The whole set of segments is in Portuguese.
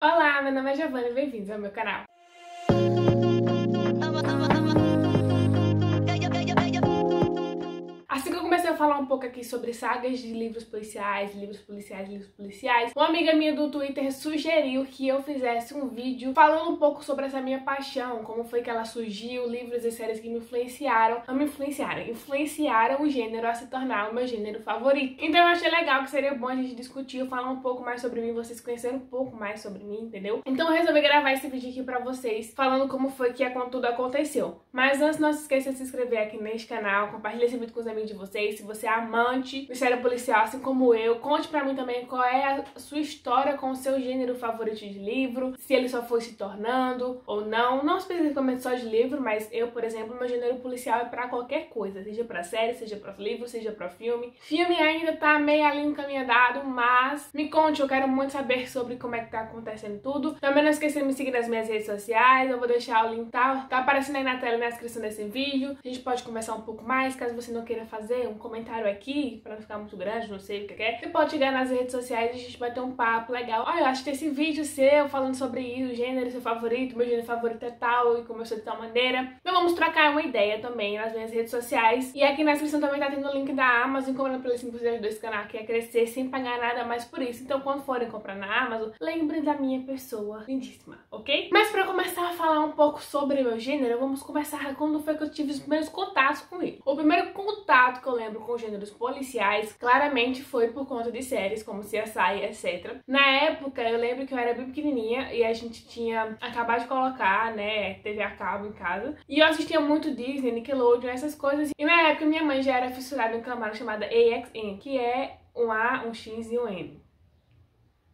Olá, meu nome é Giovana e bem-vindos ao meu canal. Assim que eu comecei a falar um pouco aqui sobre sagas de livros policiais, uma amiga minha do Twitter sugeriu que eu fizesse um vídeo falando um pouco sobre essa minha paixão, como foi que ela surgiu, livros e séries que me influenciaram o gênero a se tornar o meu gênero favorito. Então eu achei legal que seria bom a gente discutir, falar um pouco mais sobre mim, vocês conhecerem um pouco mais sobre mim, entendeu? Então eu resolvi gravar esse vídeo aqui pra vocês, falando como foi que tudo aconteceu. Mas antes, não se esqueça de se inscrever aqui neste canal, compartilhe esse vídeo com os amigos de vocês. Se você é amante do série policial, assim como eu, conte pra mim também qual é a sua história com o seu gênero favorito de livro, se ele só foi se tornando ou não. Não especificamente só de livro, mas eu, por exemplo, meu gênero policial é pra qualquer coisa, seja pra série, seja pra livro, seja pra filme. Filme ainda tá meio ali no caminho andado, mas me conte, eu quero muito saber sobre como é que tá acontecendo tudo. Também não esqueça de me seguir nas minhas redes sociais, eu vou deixar o link, tá aparecendo aí na tela e na descrição desse vídeo. A gente pode conversar um pouco mais, caso você não queira fazer um comentário aqui, pra não ficar muito grande, não sei o que é. Você pode chegar nas redes sociais e a gente vai ter um papo legal. Olha, eu achei esse vídeo seu falando sobre isso, o gênero seu favorito, meu gênero favorito é tal e começou de tal maneira. Então vamos trocar uma ideia também nas minhas redes sociais. E aqui na descrição também tá tendo o link da Amazon, comprando pelo simples de ajudar esse canal que é crescer sem pagar nada mais por isso. Então quando forem comprar na Amazon, lembrem da minha pessoa lindíssima, ok? Mas pra começar a falar um pouco sobre meu gênero, vamos começar quando foi que eu tive os primeiros contatos com ele. O primeiro contato que eu lembro com gêneros policiais, claramente foi por conta de séries como CSI, etc. Na época, eu lembro que eu era bem pequenininha e a gente tinha acabado de colocar, né, TV a cabo em casa. E eu assistia muito Disney, Nickelodeon, essas coisas. E na época, minha mãe já era fissurada em um canal chamado AXN, que é um A, um X e um M.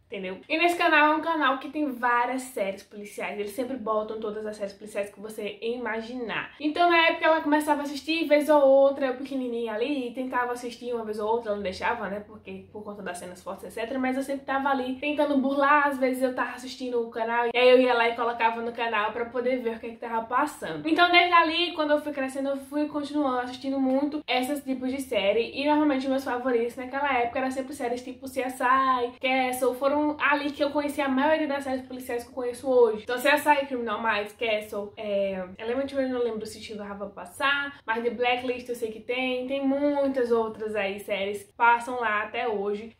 Entendeu? E nesse canal é um canal que tem várias séries policiais. Eles sempre botam todas as séries policiais que você imaginar. Então na época ela começava a assistir, vez ou outra, eu pequenininha ali, tentava assistir uma vez ou outra, ela não deixava, né, porque por conta das cenas fortes, etc. Mas eu sempre tava ali tentando burlar, às vezes eu tava assistindo o canal, e aí eu ia lá e colocava no canal pra poder ver o que tava passando. Então desde ali, quando eu fui crescendo, eu fui continuando assistindo muito esses tipos de série. E normalmente meus favoritos naquela época eram sempre séries tipo CSI, Castle, foram ali que eu conheci a maioria das séries policiais que eu conheço hoje. Então CSI, Criminal Minds, Castle, Elementary eu não lembro se chegava a passar, mas The Blacklist eu sei que tem muitas outras aí séries que passam lá até hoje.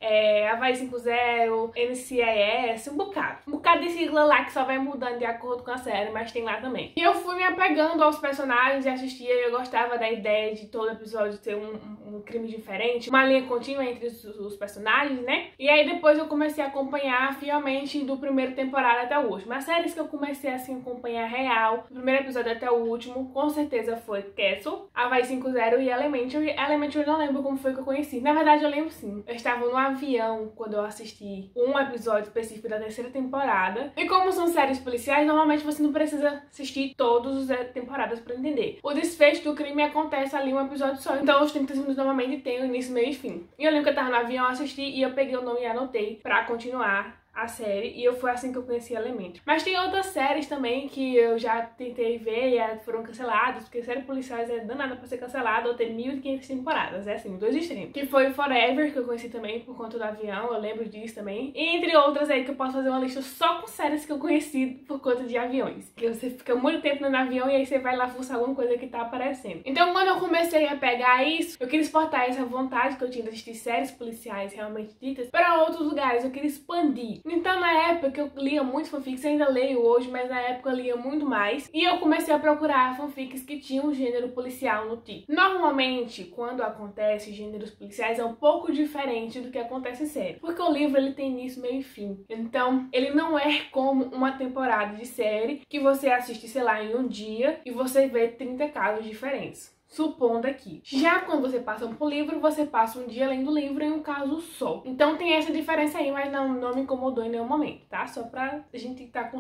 Hawaii 5.0, NCIS, um bocado de sigla lá que só vai mudando de acordo com a série, mas tem lá também. E eu fui me apegando aos personagens e assistia, eu gostava da ideia de todo episódio ter um crime diferente, uma linha contínua entre os personagens, né? E aí depois eu comecei a acompanhar fielmente do primeiro temporada até o último. As séries que eu comecei assim a acompanhar real, do primeiro episódio até o último, com certeza foi Castle, Hawaii 5.0 e Elementary. Elementary eu não lembro como foi que eu conheci. Na verdade eu lembro sim. Eu estava no avião quando eu assisti um episódio específico da terceira temporada. E como são séries policiais, normalmente você não precisa assistir todas as temporadas pra entender. O desfecho do crime acontece ali um episódio só. Então os 30 minutos normalmente tem o início, meio e fim. E eu lembro que eu tava no avião, assisti e eu peguei o nome e anotei pra continuar a série, e foi assim que eu conheci Elementary. Mas tem outras séries também que eu já tentei ver e foram canceladas, porque série policiais é danada pra ser cancelada ou ter 1.500 temporadas, é assim, dois extremos. Que foi Forever, que eu conheci também por conta do avião, eu lembro disso também. E entre outras aí que eu posso fazer uma lista só com séries que eu conheci por conta de aviões. Que você fica muito tempo no avião e aí você vai lá fuçar alguma coisa que tá aparecendo. Então quando eu comecei a pegar isso, eu queria exportar essa vontade que eu tinha de assistir séries policiais realmente ditas para outros lugares, eu queria expandir. Então na época eu lia muito fanfics, ainda leio hoje, mas na época eu lia muito mais. E eu comecei a procurar fanfics que tinham um gênero policial no título. Normalmente, quando acontece gêneros policiais, é um pouco diferente do que acontece em série. Porque o livro ele tem início, meio e fim. Então ele não é como uma temporada de série que você assiste, sei lá, em um dia e você vê 30 casos diferentes. Supondo aqui. Já quando você passa por livro, você passa um dia lendo o livro em um caso só. Então tem essa diferença aí, mas não me incomodou em nenhum momento, tá? Só pra gente estar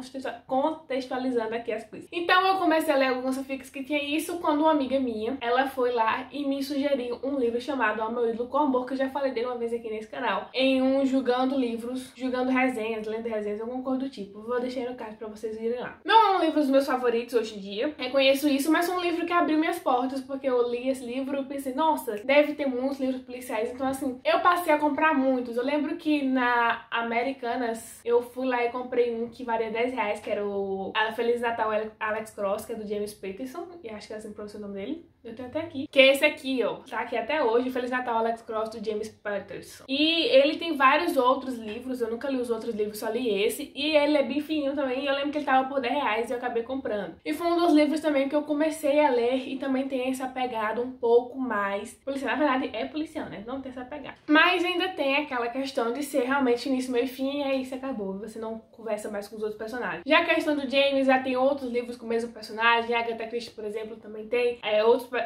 contextualizando aqui as coisas. Então eu comecei a ler alguns fanfics que tinha isso quando uma amiga minha, ela foi lá e me sugeriu um livro chamado Ao Meu Ídolo com Amor, que eu já falei dele uma vez aqui nesse canal, em um julgando livros, julgando resenhas, lendo resenhas, alguma coisa do tipo. Vou deixar aí no card pra vocês irem lá. Não é um livro dos meus favoritos hoje em dia, reconheço isso, mas foi um livro que abriu minhas portas, porque eu li esse livro e pensei, nossa, deve ter muitos livros policiais. Então, assim, eu passei a comprar muitos. Eu lembro que na Americanas eu fui lá e comprei um que valia R$10, que era o Feliz Natal Alex Cross, que é do James Patterson, e acho que é assim que pronuncia o nome dele. Eu tenho até aqui. Que é esse aqui, ó. Tá aqui até hoje, Feliz Natal Alex Cross, do James Patterson. E ele tem vários outros livros, eu nunca li os outros livros, só li esse. E ele é bem fininho também, eu lembro que ele tava por R$10 e eu acabei comprando. E foi um dos livros também que eu comecei a ler e também tem essa pegada um pouco mais policial. Na verdade, é policial, né? Não tem essa pegada. Mas ainda tem aquela questão de ser realmente início, meio e fim, e aí isso acabou. Você não conversa mais com os outros personagens. Já a questão do James, já tem outros livros com o mesmo personagem. A Agatha Christie, por exemplo, também tem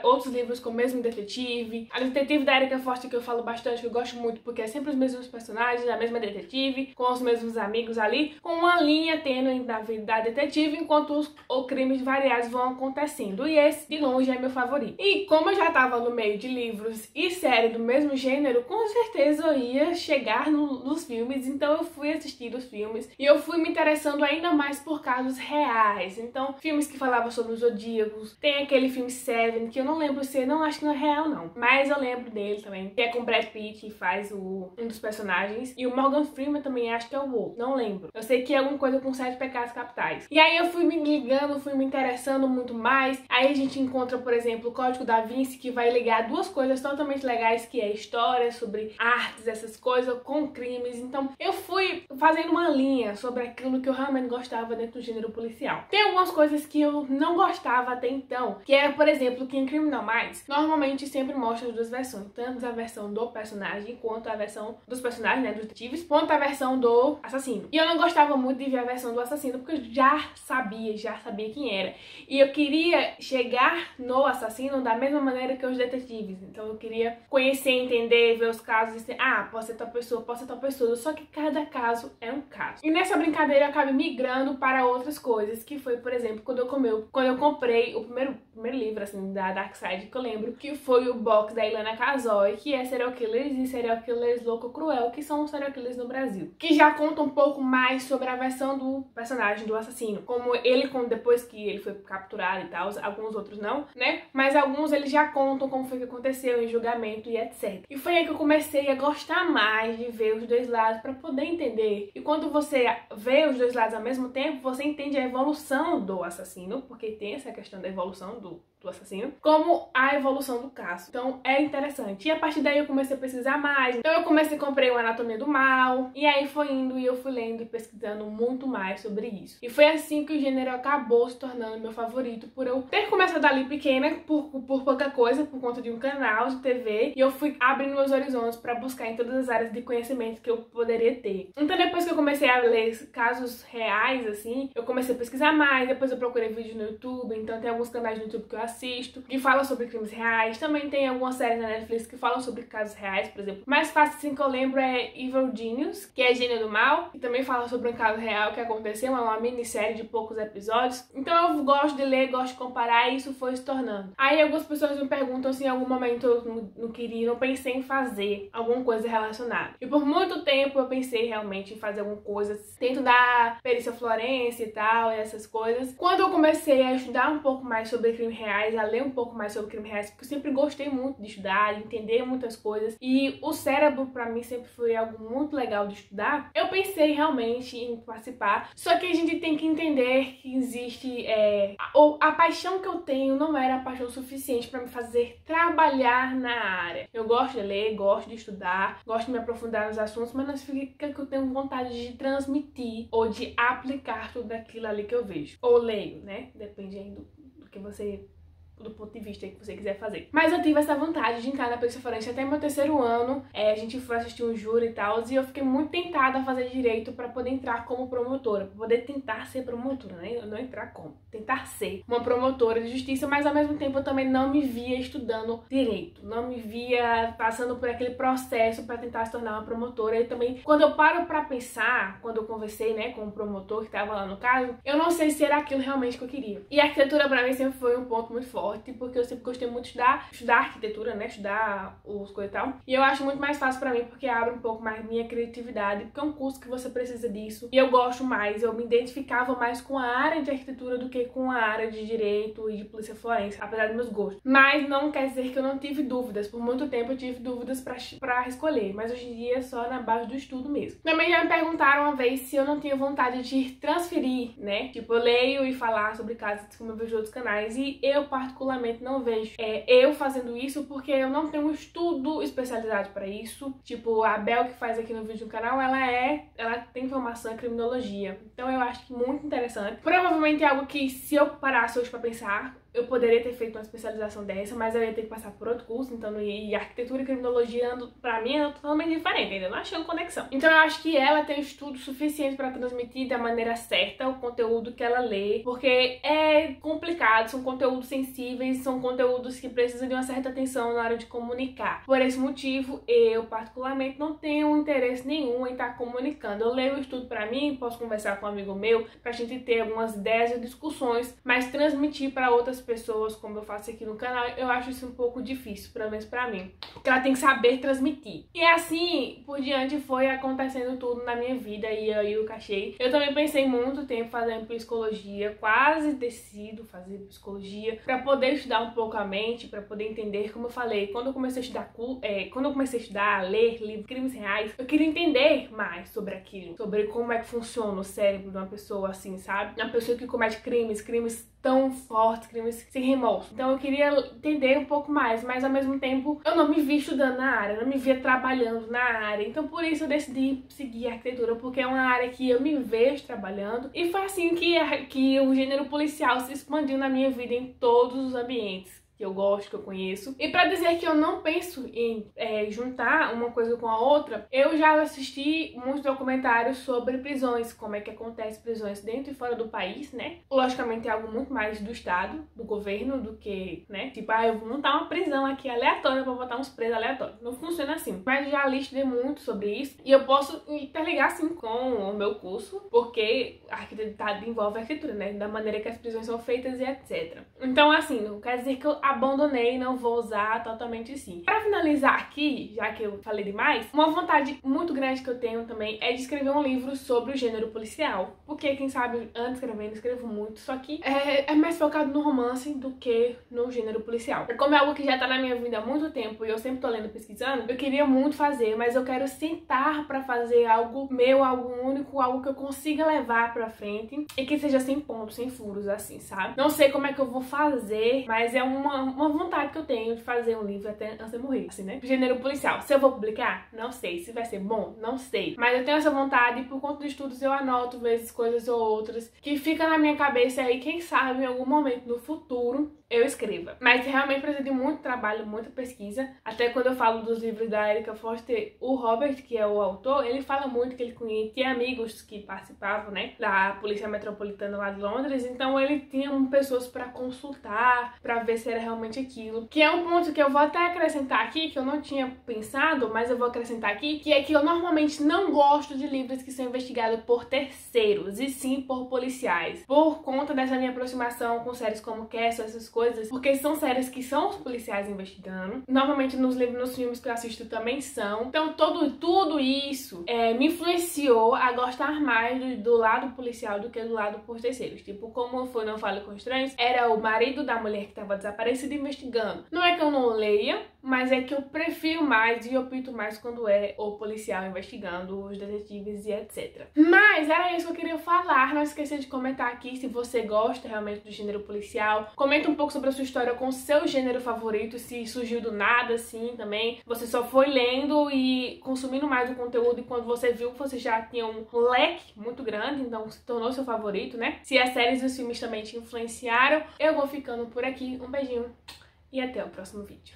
outros livros com o mesmo detetive. A detetive da Erica Foster, que eu falo bastante, que eu gosto muito, porque é sempre os mesmos personagens, a mesma detetive, com os mesmos amigos ali, com uma linha tênue na vida da detetive, enquanto os crimes variados vão acontecendo. E esse, de longe, é meu favorito. E como eu já tava no meio de livros e série do mesmo gênero, com certeza eu ia chegar nos filmes, então eu fui assistir os filmes e eu fui me interessando ainda mais por casos reais. Então, filmes que falavam sobre os zodíacos, tem aquele filme Seven, que eu não lembro se, não, acho que não é real não, mas eu lembro dele também, que é com Brad Pitt, que faz um dos personagens, e o Morgan Freeman também, acho que é o outro, não lembro. Eu sei que é alguma coisa com 7 pecados capitais. E aí eu fui me ligando, fui me interessando muito mais. Aí a gente encontra, por exemplo, o Código da Vinci, que vai ligar duas coisas totalmente legais, que é história, sobre artes, essas coisas, com crimes. Então eu fui fazendo uma linha sobre aquilo que eu realmente gostava dentro do gênero policial. Tem algumas coisas que eu não gostava até então, que era, por exemplo, que em Criminal Minds, normalmente sempre mostra as duas versões, tanto a versão do personagem, quanto a versão dos personagens, né, dos detetives, quanto a versão do assassino. E eu não gostava muito de ver a versão do assassino, porque eu já sabia quem era. E eu queria chegar no assassino da mesma maneira que os detetives. Então eu queria conhecer, entender, ver os casos e dizer, ah, pode ser tal pessoa, pode ser tal pessoa. Só que cada caso é um caso. E nessa brincadeira eu acabei migrando para outras coisas, que foi, por exemplo, quando eu comprei o primeiro livro, assim, da Dark Side, que eu lembro, que foi o box da Ilana Casoy, que é Serial Killers e Serial Killers Louco Cruel, que são os serial killers no Brasil. Que já conta um pouco mais sobre a versão do personagem, do assassino. Como ele, depois que ele foi capturado e tal, alguns outros não, né? Mas alguns eles já contam como foi que aconteceu em julgamento e etc. E foi aí que eu comecei a gostar mais de ver os dois lados para poder entender. E quando você vê os dois lados ao mesmo tempo, você entende a evolução do assassino, porque tem essa questão da evolução do assassino, como a evolução do caso. Então é interessante. E a partir daí eu comecei a pesquisar mais. Então eu comprei o Anatomia do Mal, e aí foi indo e eu fui lendo e pesquisando muito mais sobre isso. E foi assim que o gênero acabou se tornando meu favorito, por eu ter começado ali pequena, por pouca coisa, por conta de um canal de TV, e eu fui abrindo meus horizontes para buscar em todas as áreas de conhecimento que eu poderia ter. Então depois que eu comecei a ler casos reais, assim, eu comecei a pesquisar mais, depois eu procurei vídeos no YouTube, então tem alguns canais no YouTube que eu assisto, que falam sobre crimes reais, também tem algumas séries na Netflix que falam sobre casos reais, por exemplo. O mais fácil assim que eu lembro é Evil Genius, que é Gênio do Mal, que também fala sobre um caso real que aconteceu, é uma minissérie de poucos episódios. Então eu gosto de ler, gosto de comparar, e isso foi se tornando. Aí algumas pessoas me perguntam se em algum momento eu não pensei em fazer alguma coisa relacionada. E por muito tempo eu pensei realmente em fazer alguma coisa dentro da perícia forense e tal, e essas coisas. Quando eu comecei a estudar um pouco mais sobre crimes reais, a ler um pouco mais sobre crimes reais, porque eu sempre gostei muito de estudar, de entender muitas coisas, e o cérebro pra mim sempre foi algo muito legal de estudar, eu pensei realmente em participar. Só que a gente tem que entender que existe a paixão que eu tenho não era a paixão suficiente pra me fazer trabalhar na área. Eu gosto de ler, gosto de estudar, gosto de me aprofundar nos assuntos, mas não significa que eu tenho vontade de transmitir ou de aplicar tudo aquilo ali que eu vejo ou leio, né? Depende aí do que você, do ponto de vista que você quiser fazer. Mas eu tive essa vontade de entrar na perícia forense até meu 3º ano. A gente foi assistir um júri e tal, e eu fiquei muito tentada a fazer direito pra poder entrar como promotora, pra poder tentar ser promotora, né? Eu não entrar como, tentar ser uma promotora de justiça, mas ao mesmo tempo eu também não me via estudando direito, não me via passando por aquele processo pra tentar se tornar uma promotora. E também, quando eu paro pra pensar, quando eu conversei, né, com o promotor que tava lá no caso, eu não sei se era aquilo realmente que eu queria. E a arquitetura pra mim sempre foi um ponto muito forte. forte, porque eu sempre gostei muito de estudar arquitetura, né? Estudar os coisas e tal. E eu acho muito mais fácil pra mim, porque abre um pouco mais minha criatividade, porque é um curso que você precisa disso. E eu gosto mais, eu me identificava mais com a área de arquitetura do que com a área de direito e de polícia forense, apesar dos meus gostos. Mas não quer dizer que eu não tive dúvidas. Por muito tempo eu tive dúvidas pra escolher, mas hoje em dia é só na base do estudo mesmo. Também já me perguntaram uma vez se eu não tinha vontade de transferir, né? Tipo, eu leio e falar sobre casos como eu vejo outros canais, e eu particularmente não vejo eu fazendo isso, porque eu não tenho um estudo especializado pra isso. Tipo, a Bel que faz aqui no vídeo do canal, ela tem formação em criminologia, então eu acho que muito interessante. Provavelmente é algo que, se eu parasse hoje pra pensar, eu poderia ter feito uma especialização dessa, mas eu ia ter que passar por outro curso, então e arquitetura e criminologia, pra mim, é totalmente diferente, ainda não achando conexão. Então eu acho que ela tem estudo suficiente pra transmitir da maneira certa o conteúdo que ela lê, porque é complicado, são conteúdos sensíveis, são conteúdos que precisam de uma certa atenção na hora de comunicar. Por esse motivo, eu particularmente não tenho interesse nenhum em estar comunicando. Eu leio o estudo pra mim, posso conversar com um amigo meu, pra gente ter algumas ideias e discussões, mas transmitir pra outras pessoas, como eu faço aqui no canal, eu acho isso um pouco difícil, pelo menos pra mim, porque ela tem que saber transmitir. E assim, por diante, foi acontecendo tudo na minha vida, e aí eu cachei. Eu também pensei muito tempo fazendo psicologia, quase decido fazer psicologia, pra poder estudar um pouco a mente, pra poder entender, como eu falei, quando eu comecei a estudar, a ler livros, crimes reais, eu queria entender mais sobre aquilo, sobre como é que funciona o cérebro de uma pessoa assim, sabe? Uma pessoa que comete crimes tão fortes, crimes sem remorso. Então eu queria entender um pouco mais, mas ao mesmo tempo eu não me vi estudando na área, eu não me via trabalhando na área. Então por isso eu decidi seguir a arquitetura, porque é uma área que eu me vejo trabalhando. E foi assim que o gênero policial se expandiu na minha vida em todos os ambientes que eu gosto, que eu conheço. E pra dizer que eu não penso em juntar uma coisa com a outra, eu já assisti muitos documentários sobre prisões, como é que acontece prisões dentro e fora do país, né? Logicamente é algo muito mais do estado, do governo, do que, né? Tipo, eu vou montar uma prisão aqui aleatória pra botar uns presos aleatórios. Não funciona assim. Mas já estudei muito sobre isso, e eu posso interligar, sim, com o meu curso, porque a arquitetura envolve a arquitetura, né? Da maneira que as prisões são feitas e etc. Então, assim, não quer dizer que eu abandonei, não vou usar totalmente sim. Pra finalizar aqui, já que eu falei demais, uma vontade muito grande que eu tenho também é de escrever um livro sobre o gênero policial. Porque, quem sabe, antes de escrever, eu escrevo muito, só que é mais focado no romance do que no gênero policial. Como é algo que já tá na minha vida há muito tempo e eu sempre tô lendo e pesquisando, eu queria muito fazer, mas eu quero sentar pra fazer algo meu, algo único, algo que eu consiga levar pra frente e que seja sem pontos, sem furos, assim, sabe? Não sei como é que eu vou fazer, mas é uma vontade que eu tenho de fazer um livro até antes de morrer, assim, né? Gênero policial. Se eu vou publicar, não sei. Se vai ser bom, não sei. Mas eu tenho essa vontade, e por conta dos estudos eu anoto vezes coisas ou outras que ficam na minha cabeça, e quem sabe em algum momento no futuro eu escreva. Mas realmente precisa de muito trabalho, muita pesquisa. Até quando eu falo dos livros da Erica Foster, o Robert, que é o autor, ele fala muito que ele tinha amigos que participavam, né, da Polícia Metropolitana lá de Londres, então ele tinha pessoas pra consultar, pra ver se era realmente aquilo. Que é um ponto que eu vou até acrescentar aqui, que eu não tinha pensado, mas eu vou acrescentar aqui, que é que eu normalmente não gosto de livros que são investigados por terceiros, e sim por policiais. Por conta dessa minha aproximação com séries como Castle, essas coisas, porque são séries que são os policiais investigando. Normalmente nos livros, nos filmes que eu assisto também são. Então tudo isso me influenciou a gostar mais do lado policial do que do lado por terceiros. Tipo, como foi Não Fale com Estranhos, era o marido da mulher que estava desaparecida investigando. Não é que eu não leia, mas é que eu prefiro mais e opto mais quando é o policial investigando, os detetives e etc. Mas era isso que eu queria falar. Não esqueça de comentar aqui se você gosta realmente do gênero policial. Comenta um pouco sobre a sua história com o seu gênero favorito, se surgiu do nada, assim, também. Você só foi lendo e consumindo mais o conteúdo, e quando você viu, você já tinha um leque muito grande, então se tornou seu favorito, né? Se as séries e os filmes também te influenciaram. Eu vou ficando por aqui. Um beijinho e até o próximo vídeo.